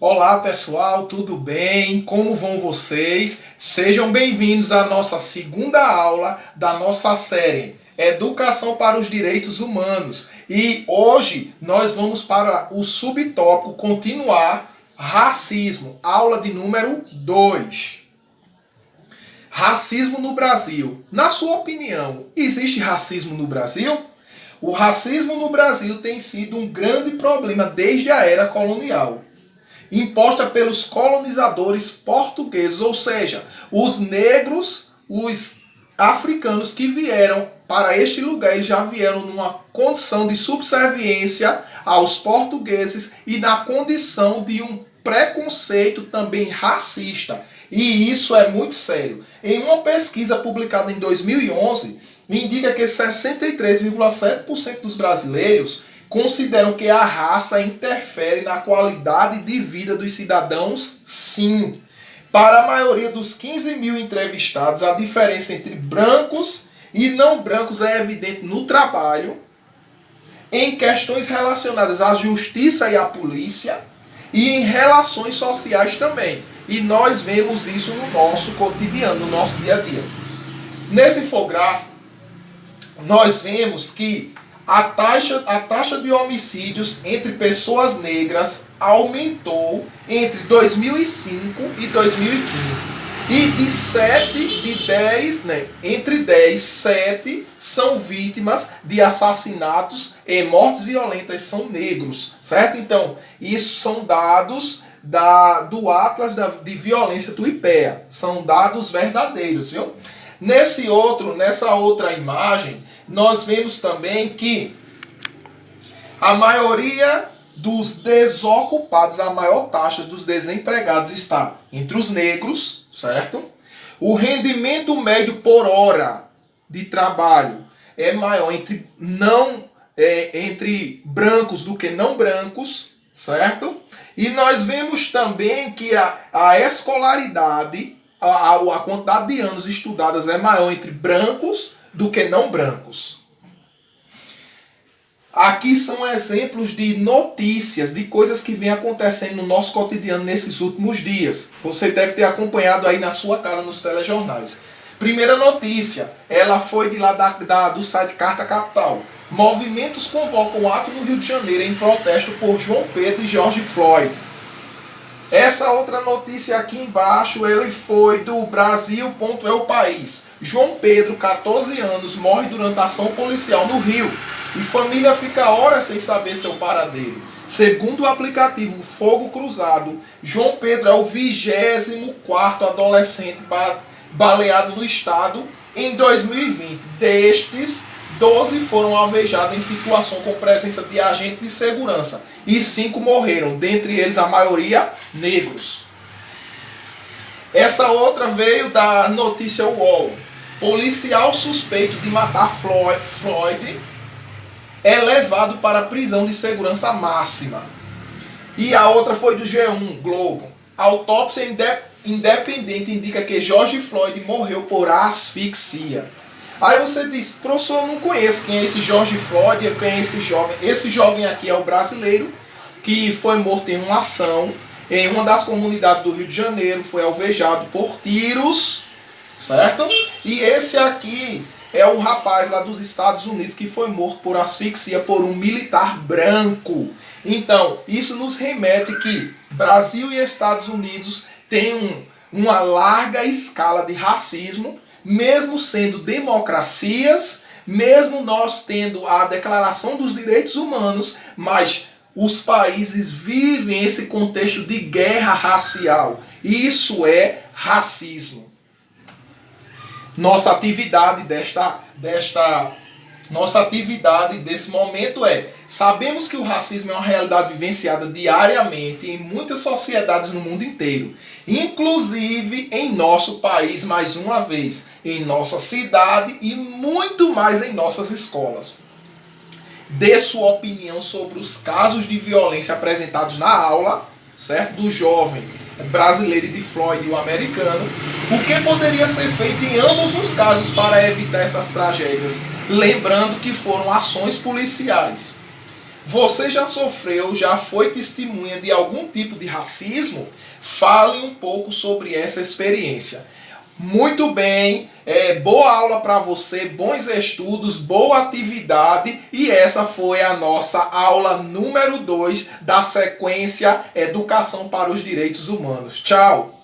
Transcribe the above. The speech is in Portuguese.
Olá pessoal, tudo bem? Como vão vocês? Sejam bem-vindos à nossa segunda aula da nossa série Educação para os Direitos Humanos. E hoje nós vamos para o subtópico continuar racismo, aula de número 2. Racismo no Brasil. Na sua opinião, existe racismo no Brasil? O racismo no Brasil tem sido um grande problema desde a era colonial, imposta pelos colonizadores portugueses, ou seja, os negros, os africanos que vieram para este lugar, eles já vieram numa condição de subserviência aos portugueses e na condição de um preconceito também racista. E isso é muito sério. Em uma pesquisa publicada em 2011, indica que 63,7% dos brasileiros consideram que a raça interfere na qualidade de vida dos cidadãos, sim. Para a maioria dos 15 mil entrevistados, a diferença entre brancos e não brancos é evidente no trabalho, em questões relacionadas à justiça e à polícia, e em relações sociais também. E nós vemos isso no nosso cotidiano, no nosso dia a dia. Nesse infográfico, nós vemos que a taxa de homicídios entre pessoas negras aumentou entre 2005 e 2015. E entre 10, 7 são vítimas de assassinatos e mortes violentas são negros, certo? Então, isso são dados do Atlas de Violência do IPEA. São dados verdadeiros, viu? Nessa outra imagem, nós vemos também que a maioria dos desocupados, a maior taxa dos desempregados está entre os negros, certo? O rendimento médio por hora de trabalho é maior entre brancos do que não brancos, certo? E nós vemos também que a escolaridade, a quantidade de anos estudadas é maior entre brancos do que não brancos. Aqui são exemplos de notícias, de coisas que vêm acontecendo no nosso cotidiano nesses últimos dias. Você deve ter acompanhado aí na sua casa nos telejornais. Primeira notícia, ela foi de lá do site Carta Capital. Movimentos convocam ato no Rio de Janeiro em protesto por João Pedro e George Floyd. Essa outra notícia aqui embaixo, ele foi do Brasil.é o país. João Pedro, 14 anos, morre durante a ação policial no Rio. E família fica horas sem saber seu paradeiro. Segundo o aplicativo Fogo Cruzado, João Pedro é o 24º adolescente baleado no estado em 2020. Destes, 12 foram alvejados em situação com presença de agente de segurança e 5 morreram, dentre eles a maioria negros. Essa outra veio da notícia UOL. Policial suspeito de matar Floyd é levado para a prisão de segurança máxima. E a outra foi do G1 Globo. Autópsia independente indica que George Floyd morreu por asfixia. Aí você diz, professor, eu não conheço quem é esse George Floyd, quem é esse jovem. Esse jovem aqui é o brasileiro que foi morto em uma ação em uma das comunidades do Rio de Janeiro, foi alvejado por tiros, certo? E esse aqui é o rapaz lá dos Estados Unidos que foi morto por asfixia por um militar branco. Então, isso nos remete que Brasil e Estados Unidos têm uma larga escala de racismo, mesmo sendo democracias, mesmo nós tendo a Declaração dos Direitos Humanos, mas os países vivem esse contexto de guerra racial. Isso é racismo. Nossa atividade desse momento sabemos que o racismo é uma realidade vivenciada diariamente em muitas sociedades no mundo inteiro, inclusive em nosso país, mais uma vez, em nossa cidade e muito mais em nossas escolas. Dê sua opinião sobre os casos de violência apresentados na aula, certo? Do jovem brasileiro e de Floyd, o americano. O que poderia ser feito em ambos os casos para evitar essas tragédias? Lembrando que foram ações policiais. Você já sofreu, já foi testemunha de algum tipo de racismo? Fale um pouco sobre essa experiência. Muito bem, boa aula para você, bons estudos, boa atividade, e essa foi a nossa aula número 2 da sequência Educação para os Direitos Humanos. Tchau!